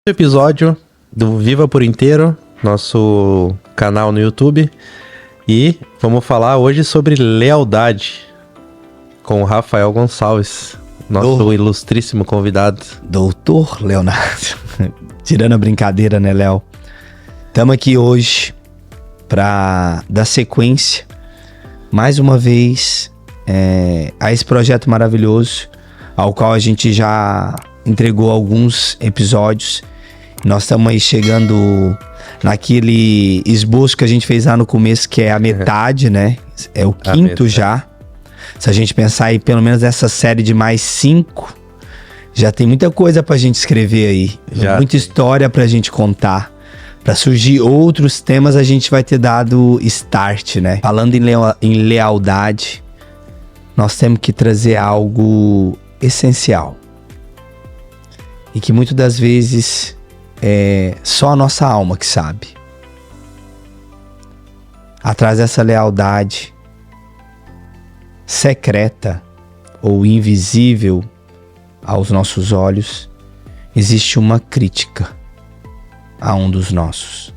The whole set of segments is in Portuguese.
Episódio do Viva por Inteiro, nosso canal no YouTube. E vamos falar hoje sobre lealdade com o Rafael Gonçalves, nosso ilustríssimo convidado. Doutor Leonardo. Tirando a brincadeira, né, Léo? Estamos aqui hoje para dar sequência, mais uma vez, a esse projeto maravilhoso, ao qual a gente já entregou alguns episódios. Nós estamos aí chegando naquele esboço que a gente fez lá no começo, que é a metade, né? É o quinto já. Se a gente pensar aí, pelo menos essa série de mais 5, já tem muita coisa pra gente escrever aí. Muita história pra gente contar. Pra surgir outros temas, a gente vai ter dado start, né? Falando em lealdade, nós temos que trazer algo essencial. E que muitas das vezes é só a nossa alma que sabe. Atrás dessa lealdade secreta ou invisível aos nossos olhos, existe uma crítica a um dos nossos.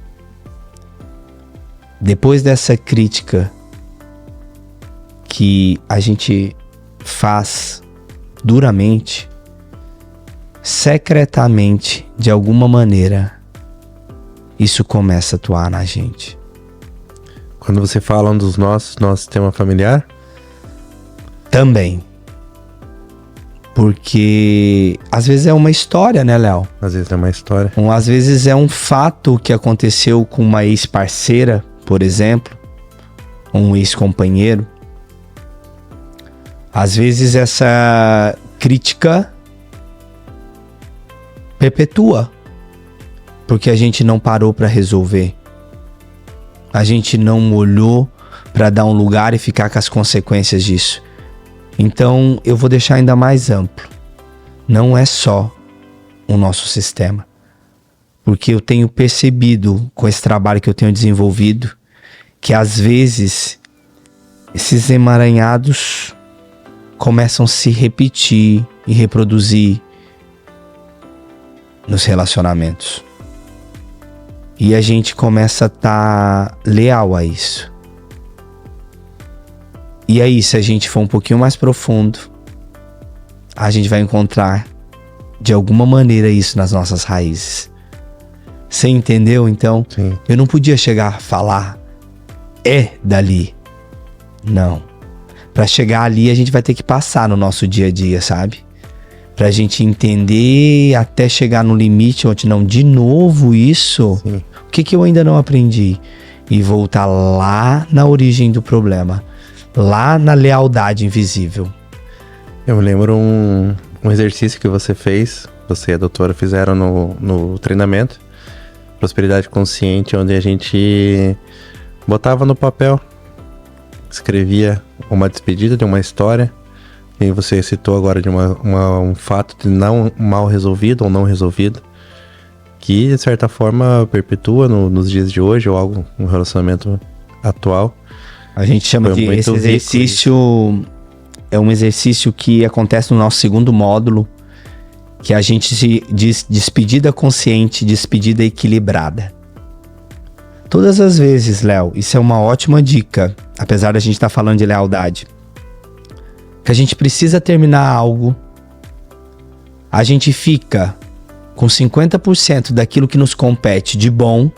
Depois dessa crítica que a gente faz duramente, secretamente, de alguma maneira, isso começa a atuar na gente. Quando você fala um dos nossos, nosso sistema familiar? Também. Porque às vezes é uma história, né, Léo? Às vezes é uma história. Às vezes é um fato que aconteceu com uma ex-parceira, por exemplo, um ex-companheiro. Às vezes essa crítica perpetua, porque a gente não parou para resolver. A gente não olhou para dar um lugar e ficar com as consequências disso. Então eu vou deixar ainda mais amplo. Não é só o nosso sistema. Porque eu tenho percebido com esse trabalho que eu tenho desenvolvido que às vezes esses emaranhados começam a se repetir e reproduzir nos relacionamentos. E a gente começa a estar leal a isso. E aí, se a gente for um pouquinho mais profundo, a gente vai encontrar de alguma maneira isso nas nossas raízes. Você entendeu? Então, sim. Eu não podia chegar a falar dali. Não. Para chegar ali, a gente vai ter que passar no nosso dia a dia, sabe? Pra gente entender até chegar no limite onde não, de novo isso? Sim. O que eu ainda não aprendi? E voltar lá na origem do problema. Lá na lealdade invisível. Eu lembro um exercício que você fez, você e a doutora fizeram no treinamento Prosperidade Consciente, onde a gente botava no papel, escrevia uma despedida de uma história. E você citou agora de um fato de não mal resolvido ou não resolvido, que de certa forma perpetua nos dias de hoje, ou algo, um relacionamento atual. A gente chama de esse exercício, é um exercício que acontece no nosso segundo módulo, que a gente se diz despedida consciente, despedida equilibrada. Todas as vezes, Léo, isso é uma ótima dica, apesar da gente estar falando de lealdade, que a gente precisa terminar algo, a gente fica com 50% daquilo que nos compete de bom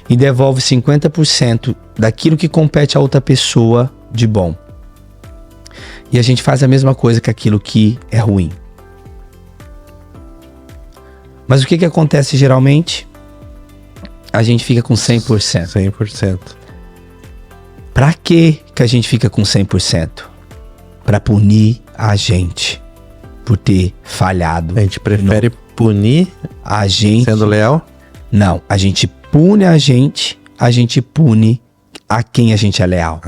e devolve 50% daquilo que compete a outra pessoa de bom. E a gente faz a mesma coisa com aquilo que é ruim. Mas o que acontece geralmente? A gente fica com 100%. 100%. Pra que a gente fica com 100%? Pra punir a gente por ter falhado. A gente prefere punir a gente sendo leal? Não, a gente pune a gente pune a quem a gente é leal.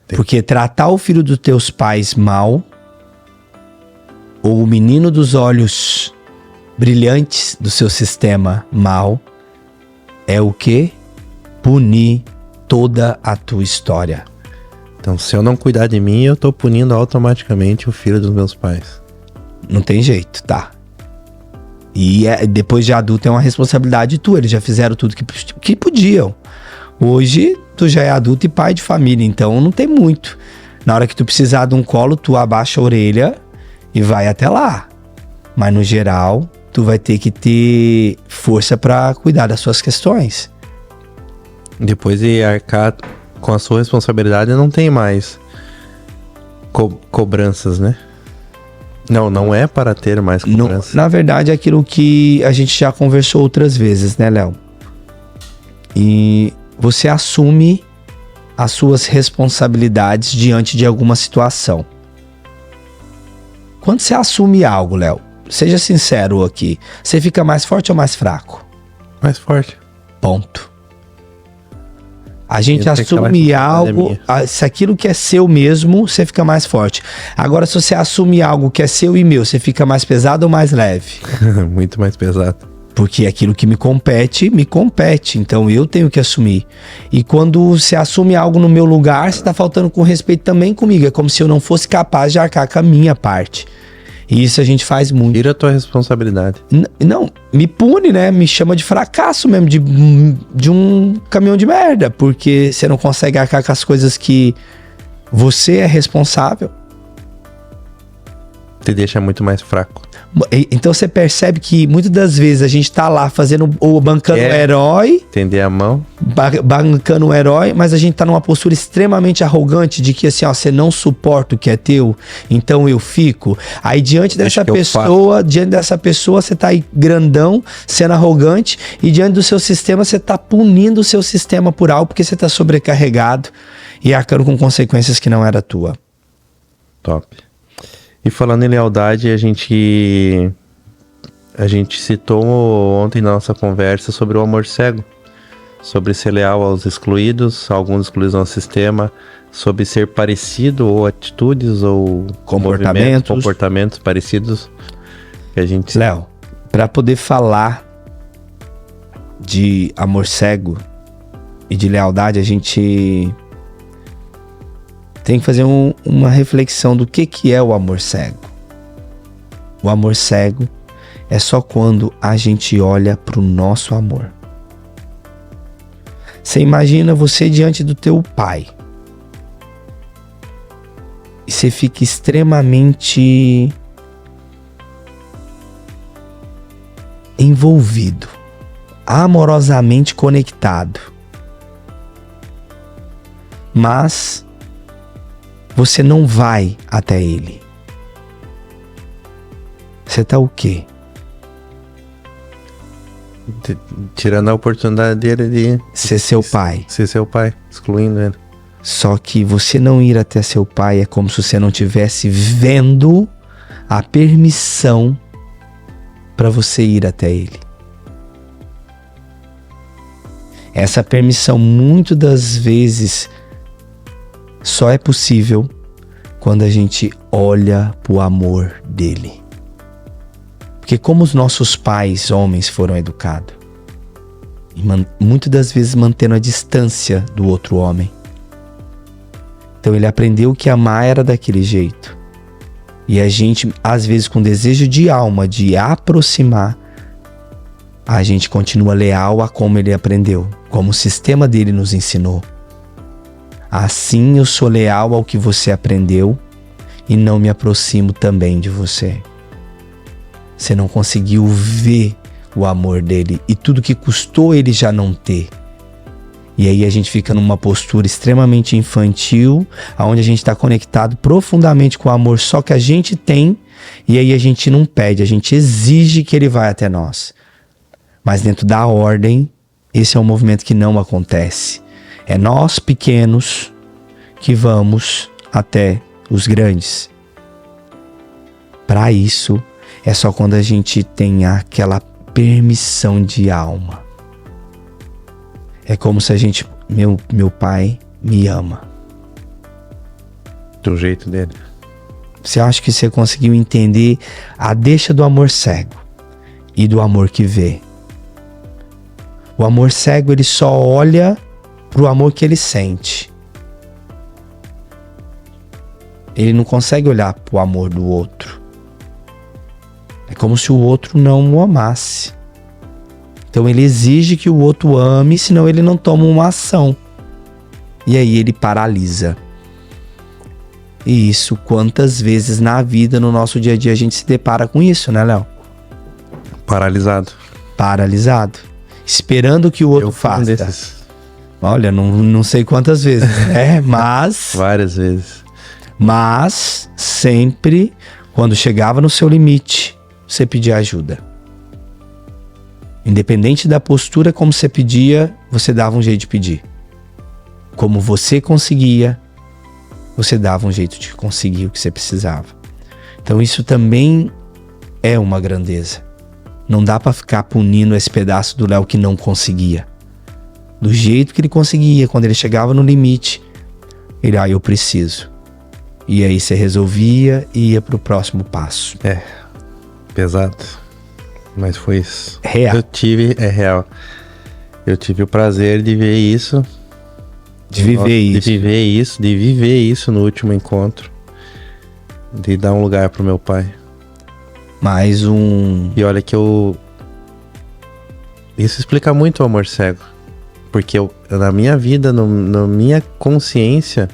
Porque tratar o filho dos teus pais mal, ou o menino dos olhos brilhantes do seu sistema mal, é o quê? Punir toda a tua história. Então, se eu não cuidar de mim, eu tô punindo automaticamente o filho dos meus pais. Não tem jeito, tá? E depois de adulto é uma responsabilidade tua. Eles já fizeram tudo que podiam. Hoje, tu já é adulto e pai de família, então não tem muito. Na hora que tu precisar de um colo, tu abaixa a orelha e vai até lá. Mas no geral, tu vai ter que ter força pra cuidar das suas questões. Depois de arcar com a sua responsabilidade, não tem mais cobranças, né? Não é para ter mais cobranças. Na verdade, é aquilo que a gente já conversou outras vezes, né, Léo? E você assume as suas responsabilidades diante de alguma situação. Quando você assume algo, Léo, seja sincero aqui, você fica mais forte ou mais fraco? Mais forte. Ponto. A gente assume algo, se aquilo que é seu mesmo, você fica mais forte. Agora, se você assume algo que é seu e meu, você fica mais pesado ou mais leve? Muito mais pesado. Porque aquilo que me compete, então eu tenho que assumir. E quando você assume algo no meu lugar, você tá faltando com respeito também comigo. É como se eu não fosse capaz de arcar com a minha parte. E isso a gente faz muito. Tira a tua responsabilidade. Não, me pune, né? Me chama de fracasso mesmo, de um caminhão de merda. Porque você não consegue arcar com as coisas que você é responsável. Te deixa muito mais fraco. Então você percebe que muitas das vezes a gente tá lá fazendo ou bancando o herói. Estender a mão. Bancando o herói, mas a gente tá numa postura extremamente arrogante de que assim, ó, você não suporta o que é teu, então eu fico. Aí diante dessa pessoa, você tá aí grandão, sendo arrogante, e diante do seu sistema, você tá punindo o seu sistema por algo porque você tá sobrecarregado e arcando com consequências que não era tua. Top. E falando em lealdade, a gente citou ontem na nossa conversa sobre o amor cego, sobre ser leal aos excluídos, alguns excluídos no sistema, sobre ser parecido ou atitudes ou comportamentos parecidos que a gente... Léo, para poder falar de amor cego e de lealdade, a gente tem que fazer uma reflexão do que é o amor cego. O amor cego é só quando a gente olha para o nosso amor. Você imagina você diante do teu pai. E você fica extremamente envolvido, amorosamente conectado. Mas você não vai até ele. Você tá o quê? Tirando a oportunidade dele de ser seu pai. Ser seu pai, excluindo ele. Só que você não ir até seu pai é como se você não tivesse vendo a permissão para você ir até ele. Essa permissão, muitas das vezes, só é possível quando a gente olha pro amor dele. Porque como os nossos pais, homens, foram educados, e muitas das vezes mantendo a distância do outro homem. Então ele aprendeu que amar era daquele jeito. E a gente, às vezes, com desejo de alma de aproximar, a gente continua leal a como ele aprendeu, como o sistema dele nos ensinou. Assim eu sou leal ao que você aprendeu e não me aproximo também de você. Você não conseguiu ver o amor dele e tudo que custou ele já não ter. E aí a gente fica numa postura extremamente infantil, onde a gente está conectado profundamente com o amor só que a gente tem, e aí a gente não pede, a gente exige que ele vá até nós. Mas dentro da ordem, esse é um movimento que não acontece. É nós pequenos que vamos até os grandes. Para isso, é só quando a gente tem aquela permissão de alma. É como se a gente... Meu pai me ama. Do jeito dele. Você acha que você conseguiu entender a deixa do amor cego e do amor que vê? O amor cego, ele só olha pro amor que ele sente. Ele não consegue olhar pro amor do outro. como se o outro não o amasse. Então ele exige que o outro ame, senão ele não toma uma ação. E aí ele paralisa. E isso, quantas vezes na vida, no nosso dia a dia, a gente se depara com isso, né, Léo? Paralisado. Paralisado. Esperando que o outro faça. Desses. Olha, não sei quantas vezes, né? Mas... Várias vezes. Mas, sempre, quando chegava no seu limite, você pedia ajuda. Independente da postura como você pedia, você dava um jeito de pedir. Como você conseguia, você dava um jeito de conseguir o que você precisava. Então isso também é uma grandeza. Não dá pra ficar punindo esse pedaço do Léo que não conseguia. Do jeito que ele conseguia, quando ele chegava no limite, ele, eu preciso. E aí você resolvia e ia pro próximo passo. É, pesado. Mas foi isso. Real. É real. Eu tive o prazer de ver isso. De viver isso no último encontro. De dar um lugar pro meu pai. Mais um... E olha que isso explica muito o amor cego. Porque na minha vida, na minha consciência,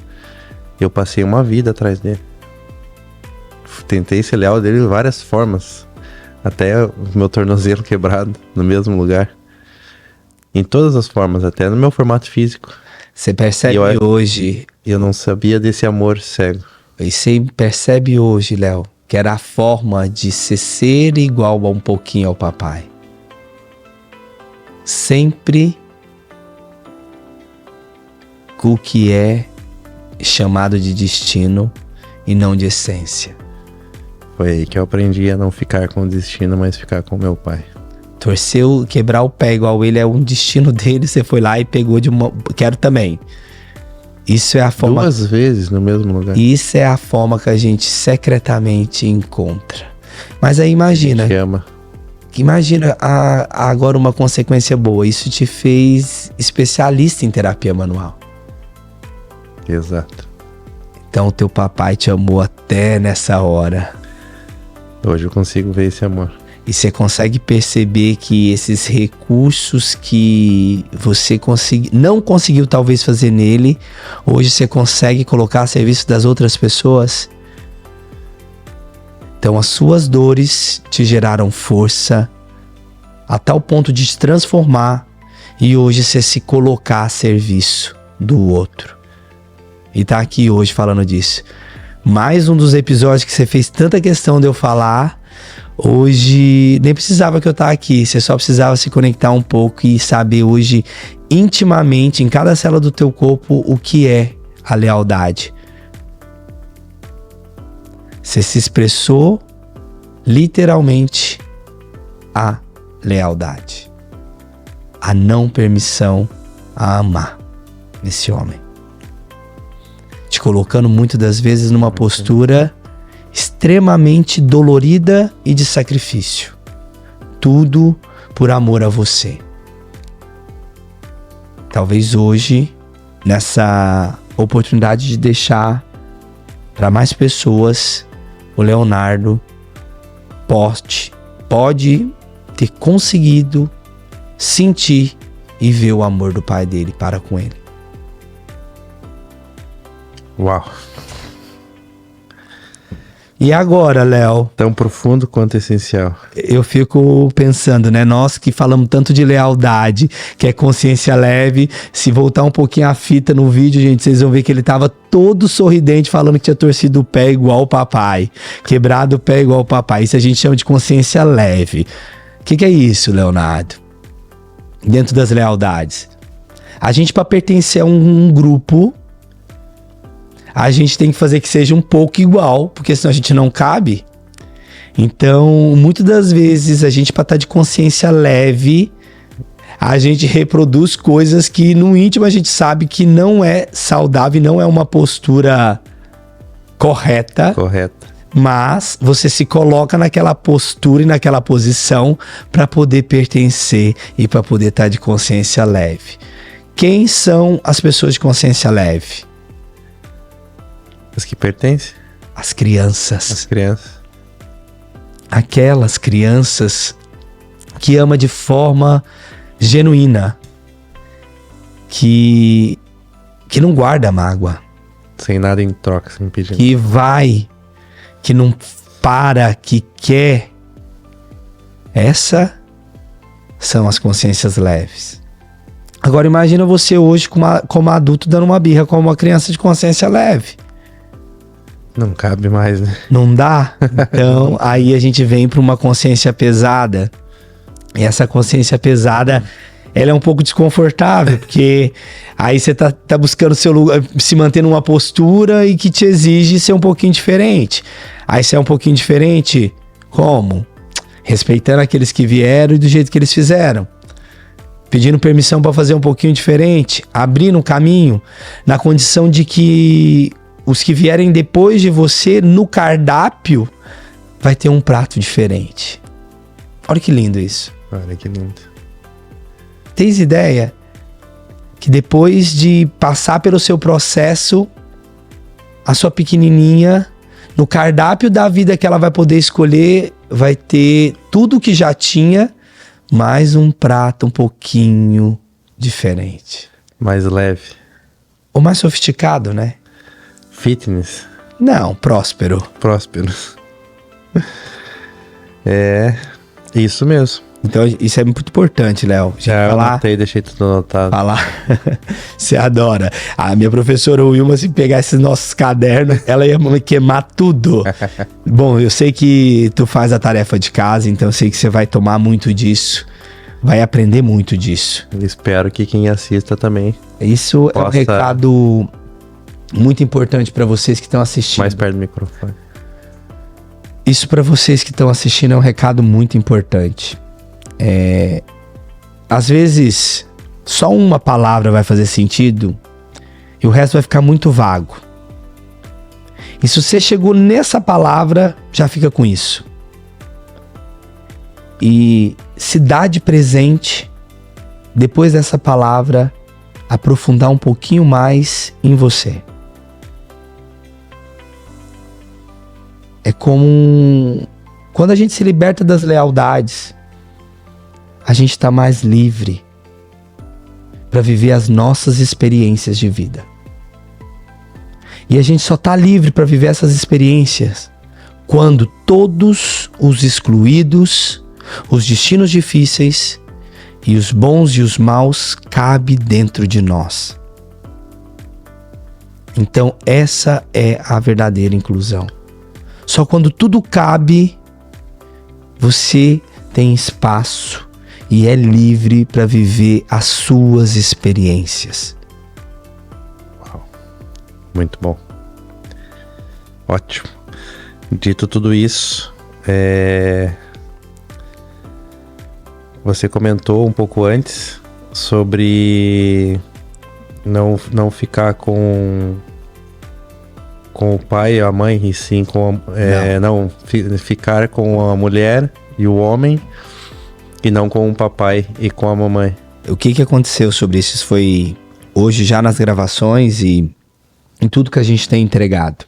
eu passei uma vida atrás dele. Tentei ser leal dele de várias formas. Até o meu tornozelo quebrado no mesmo lugar. Em todas as formas, até no meu formato físico. Você percebe hoje... Eu não sabia desse amor cego. E você percebe hoje, Léo, que era a forma de ser igual a um pouquinho ao papai. Sempre o que é chamado de destino e não de essência. Foi aí que eu aprendi a não ficar com o destino, mas ficar com meu pai. Torceu, quebrar o pé igual ele é um destino dele, você foi lá e pegou de uma... Quero também. Isso é a forma... 2 vezes no mesmo lugar. Isso é a forma que a gente secretamente encontra. Mas aí imagina... Chama. Imagina agora uma consequência boa. Isso te fez especialista em terapia manual. Exato. Então teu papai te amou até nessa hora. Hoje eu consigo ver esse amor. E você consegue perceber que esses recursos que você não conseguiu talvez fazer nele, hoje você consegue colocar a serviço das outras pessoas? Então as suas dores te geraram força a tal ponto de te transformar e hoje você se colocar a serviço do outro. E tá aqui hoje falando disso. Mais um dos episódios que você fez tanta questão de eu falar. Hoje nem precisava que eu estar aqui, você só precisava se conectar um pouco e saber hoje intimamente, em cada célula do teu corpo, o que é a lealdade. Você se expressou literalmente a lealdade, a não permissão a amar esse homem, te colocando muitas das vezes numa postura extremamente dolorida e de sacrifício. Tudo por amor a você. Talvez hoje, nessa oportunidade de deixar para mais pessoas, o Leonardo pode ter conseguido sentir e ver o amor do pai dele para com ele. Uau! E agora, Léo? Tão profundo quanto essencial. Eu fico pensando, né? Nós que falamos tanto de lealdade, que é consciência leve. Se voltar um pouquinho a fita no vídeo, gente, vocês vão ver que ele tava todo sorridente falando que tinha torcido o pé igual o papai. Quebrado o pé igual o papai. Isso a gente chama de consciência leve. O que é isso, Leonardo? Dentro das lealdades. A gente, para pertencer a um grupo... a gente tem que fazer que seja um pouco igual, porque senão a gente não cabe. Então, muitas das vezes, a gente, para estar de consciência leve, a gente reproduz coisas que no íntimo a gente sabe que não é saudável, não é uma postura correta. Mas você se coloca naquela postura e naquela posição para poder pertencer e para poder estar de consciência leve. Quem são as pessoas de consciência leve? As que pertencem? As crianças. As crianças. aquelas crianças que ama de forma genuína, que não guarda mágoa, Sem nada em troca, sem pedir. que vai, que não para, que quer. Essas são as consciências leves. Agora imagina você hoje como adulto dando uma birra com uma criança de consciência leve. Não cabe mais, né? Não dá? Então aí a gente vem para uma consciência pesada. E essa consciência pesada, ela é um pouco desconfortável, porque aí você tá buscando seu lugar, se manter numa postura e que te exige ser um pouquinho diferente. Aí você é um pouquinho diferente, como? Respeitando aqueles que vieram e do jeito que eles fizeram. Pedindo permissão para fazer um pouquinho diferente, abrindo um caminho, na condição de que os que vierem depois de você, no cardápio, vai ter um prato diferente. Olha que lindo isso. Olha que lindo. Tens ideia que depois de passar pelo seu processo, a sua pequenininha, no cardápio da vida que ela vai poder escolher, vai ter tudo que já tinha, mais um prato um pouquinho diferente. Mais leve. Ou mais sofisticado, né? Fitness. Não, próspero. Próspero. É, isso mesmo. Então isso é muito importante, Léo. Já anotei, deixei tudo anotado. Falar. Você adora. A minha professora Wilma, se pegar esses nossos cadernos, ela ia me queimar tudo. Bom, eu sei que tu faz a tarefa de casa, então eu sei que você vai tomar muito disso. Vai aprender muito disso. Espero que quem assista também. Isso é um recado muito importante para vocês que estão assistindo. Mais perto do microfone. Isso para vocês que estão assistindo é um recado muito importante. Às vezes, só uma palavra vai fazer sentido e o resto vai ficar muito vago. E se você chegou nessa palavra, já fica com isso. E se dá de presente, depois dessa palavra, aprofundar um pouquinho mais em você. É como quando a gente se liberta das lealdades, a gente está mais livre para viver as nossas experiências de vida. E a gente só está livre para viver essas experiências quando todos os excluídos, os destinos difíceis e os bons e os maus cabem dentro de nós. Então essa é a verdadeira inclusão. Só quando tudo cabe, você tem espaço e é livre para viver as suas experiências. Uau. Muito bom. Ótimo. Dito tudo isso, você comentou um pouco antes sobre não ficar com o pai e a mãe, e sim ficar com a mulher e o homem, e não com o papai e com a mamãe. O que aconteceu sobre isso? Isso foi hoje já nas gravações e em tudo que a gente tem entregado.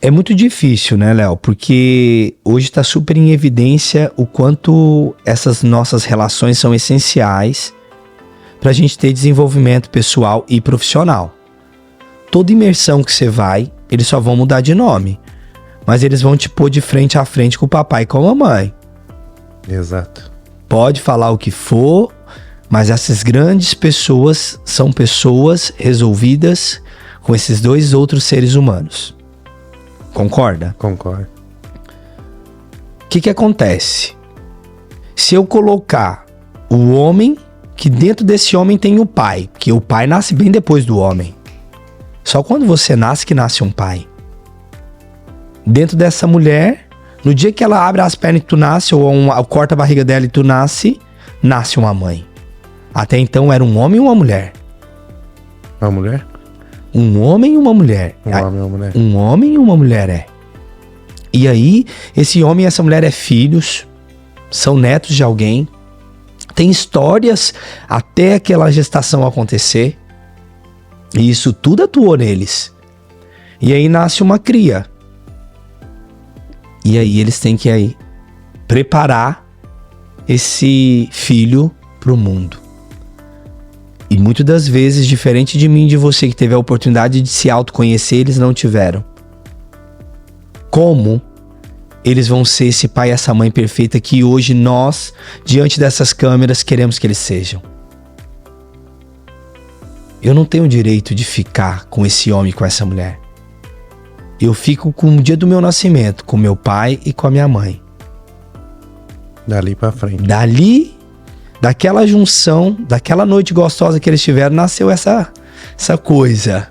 É muito difícil, né, Léo? Porque hoje está super em evidência o quanto essas nossas relações são essenciais para a gente ter desenvolvimento pessoal e profissional. Toda imersão que você vai, eles só vão mudar de nome, mas eles vão te pôr de frente a frente com o papai e com a mamãe. Exato. Pode falar o que for, mas essas grandes pessoas são pessoas resolvidas com esses dois outros seres humanos. Concorda? Concordo. O que acontece? Se eu colocar o homem, que dentro desse homem tem o pai, porque o pai nasce bem depois do homem. Só quando você nasce que nasce um pai. Dentro dessa mulher, no dia que ela abre as pernas e tu nasce, ou corta a barriga dela e tu nasce uma mãe. Até então era um homem e uma mulher. Uma mulher? Um homem e uma mulher. Um homem e uma mulher. Um homem e uma mulher, E aí, esse homem e essa mulher é filhos, são netos de alguém, tem histórias até aquela gestação acontecer, e isso tudo atuou neles. E aí nasce uma cria. E aí eles têm que preparar esse filho para o mundo. E muitas das vezes, diferente de mim e de você que teve a oportunidade de se autoconhecer, eles não tiveram. Como eles vão ser esse pai e essa mãe perfeita que hoje nós, diante dessas câmeras, queremos que eles sejam? Eu não tenho o direito de ficar com esse homem e com essa mulher. Eu fico com o dia do meu nascimento, com meu pai e com a minha mãe. Dali pra frente. Dali, daquela junção, daquela noite gostosa que eles tiveram, nasceu essa coisa.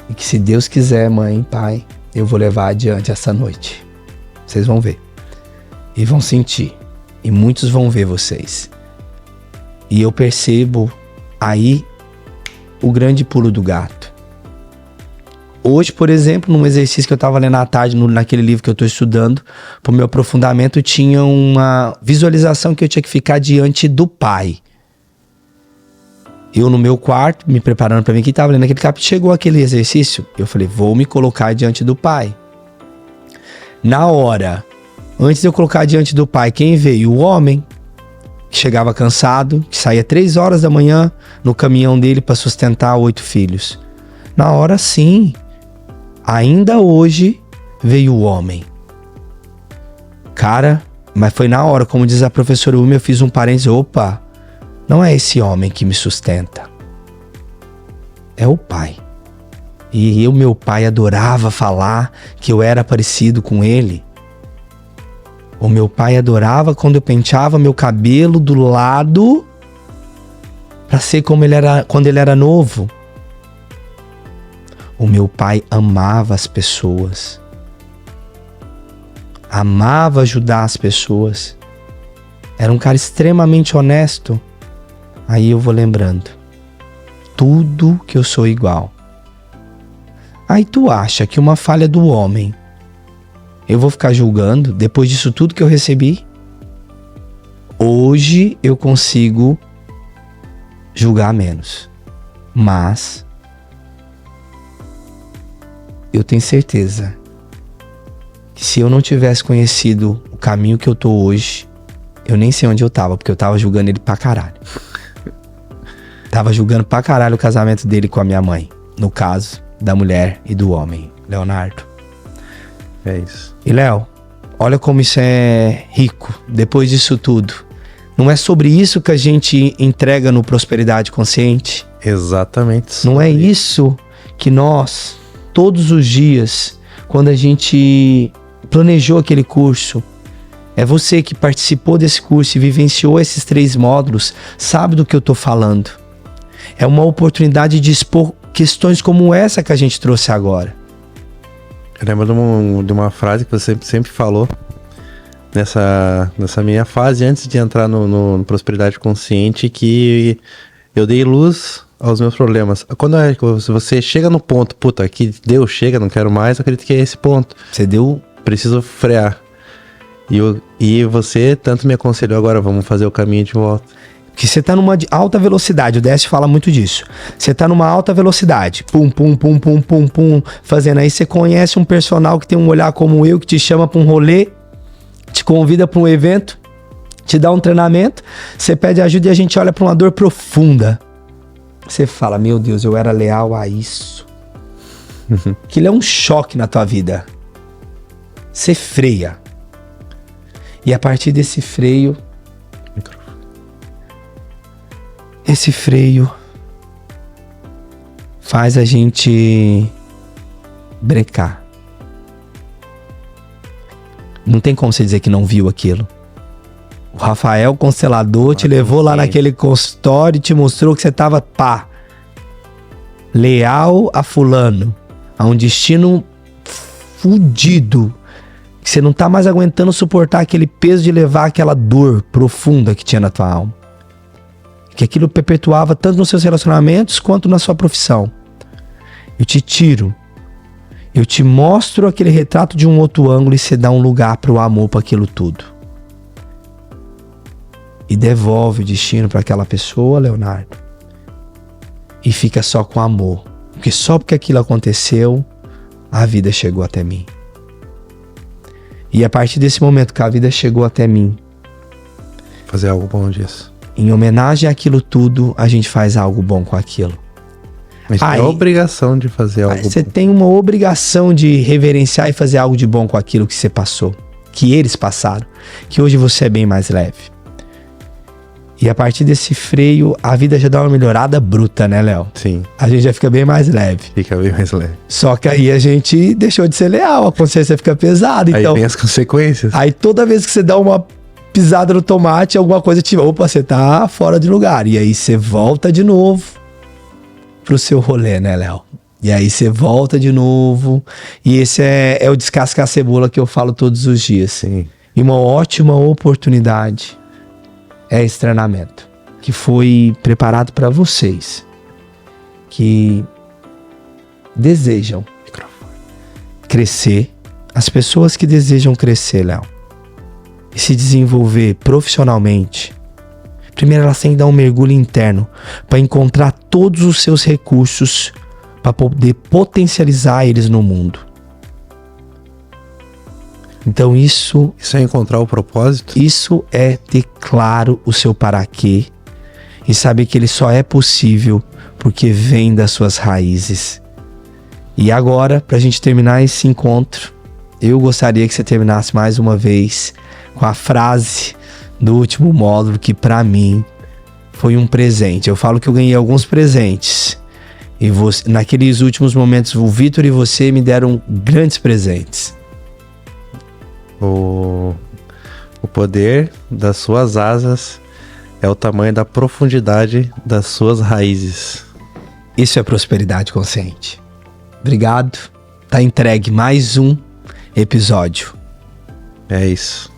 E que se Deus quiser, mãe, pai, eu vou levar adiante essa noite. Vocês vão ver. E vão sentir. E muitos vão ver vocês. E eu percebo aí o grande pulo do gato. Hoje, por exemplo, num exercício que eu estava lendo à tarde, naquele livro que eu estou estudando, para o meu aprofundamento, tinha uma visualização que eu tinha que ficar diante do Pai. Eu no meu quarto, me preparando para mim, que estava lendo aquele capítulo, chegou aquele exercício, eu falei, vou me colocar diante do Pai. Na hora, antes de eu colocar diante do Pai, quem veio? O homem, que chegava cansado, que saía 3 horas da manhã no caminhão dele para sustentar 8 filhos. Na hora, sim, ainda hoje veio o homem. Cara, mas foi na hora, como diz a professora Umi, eu fiz um parênteses, opa, não é esse homem que me sustenta, é o Pai. E eu, meu pai, adorava falar que eu era parecido com ele. O meu pai adorava quando eu penteava meu cabelo do lado para ser como ele era quando ele era novo. O meu pai amava as pessoas. Amava ajudar as pessoas. Era um cara extremamente honesto. Aí eu vou lembrando. Tudo que eu sou igual. Aí tu acha que uma falha do homem eu vou ficar julgando depois disso tudo que eu recebi? Hoje eu consigo julgar menos. Mas eu tenho certeza que se eu não tivesse conhecido o caminho que eu tô hoje, eu nem sei onde eu tava, porque eu tava julgando ele pra caralho. Tava julgando pra caralho o casamento dele com a minha mãe. No caso, da mulher e do homem, Leonardo. É isso. E Léo, olha como isso é rico, depois disso tudo. Não é sobre isso que a gente entrega no Prosperidade Consciente? Exatamente. Não é isso que nós, todos os dias, quando a gente planejou aquele curso, é você que participou desse curso e vivenciou esses 3 módulos, sabe do que eu tô falando. É uma oportunidade de expor questões como essa que a gente trouxe agora. Eu lembro de uma frase que você sempre falou nessa minha fase antes de entrar no Prosperidade Consciente, que eu dei luz aos meus problemas. Quando você chega no ponto, puta, aqui deu, chega, não quero mais, eu acredito que é esse ponto. Você deu... Preciso frear. E você tanto me aconselhou, agora vamos fazer o caminho de volta. Que você tá numa alta velocidade, o Décio fala muito disso. Você tá numa alta velocidade, pum, pum, pum, pum, pum, pum, fazendo. Aí você conhece um personal que tem um olhar como eu, que te chama pra um rolê, te convida pra um evento, te dá um treinamento, você pede ajuda e a gente olha pra uma dor profunda. Você fala, meu Deus, eu era leal a isso. Aquilo é um choque na tua vida. Você freia. E a partir desse freio... Esse freio faz a gente brecar. Não tem como você dizer que não viu aquilo. O Rafael Constelador te levou lá naquele consultório e te mostrou que você estava, leal a fulano, a um destino fudido, que você não tá mais aguentando suportar aquele peso de levar aquela dor profunda que tinha na tua alma. Que aquilo perpetuava tanto nos seus relacionamentos quanto na sua profissão. Eu te tiro. Eu te mostro aquele retrato de um outro ângulo e você dá um lugar para o amor, para aquilo tudo. E devolve o destino para aquela pessoa, Leonardo. E fica só com amor. Porque só porque aquilo aconteceu, a vida chegou até mim. E a partir desse momento que a vida chegou até mim, Fazer algo bom disso. em homenagem àquilo tudo, a gente faz algo bom com aquilo. Mas tem Aí- a obrigação de fazer algo Você bom. tem uma obrigação de reverenciar e fazer algo de bom com aquilo que você passou, que eles passaram, que hoje você é bem mais leve. E a partir desse freio, a vida já dá uma melhorada bruta, né, Léo? Sim, A gente já fica bem mais leve. fica bem mais leve. Só que aí a gente deixou de ser leal, a consciência fica pesada. Aí Então, vem as consequências. aí toda vez que você dá uma pisada no tomate, alguma coisa te... Opa, você tá fora de lugar. E aí você volta de novo pro seu rolê, né, Léo? E aí você volta de novo. E esse é o descascar a cebola que eu falo todos os dias. Sim. E uma ótima oportunidade é esse treinamento que foi preparado para vocês que desejam crescer, as pessoas que desejam crescer, Léo, e se desenvolver profissionalmente. Primeiro elas têm que dar um mergulho interno para encontrar todos os seus recursos para poder potencializar eles no mundo. Então isso Isso é encontrar o propósito? é ter claro o seu para quê e saber que ele só é possível porque vem das suas raízes. E agora, pra gente terminar esse encontro, eu gostaria que você terminasse mais uma vez com a frase do último módulo que pra mim foi um presente. Eu falo que eu ganhei alguns presentes e você, naqueles últimos momentos o Vitor e você me deram grandes presentes. O poder das suas asas é o tamanho da profundidade das suas raízes. Isso é prosperidade consciente. Obrigado. Tá entregue mais um episódio. É isso.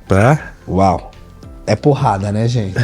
Tá? Uau. É porrada, né, gente?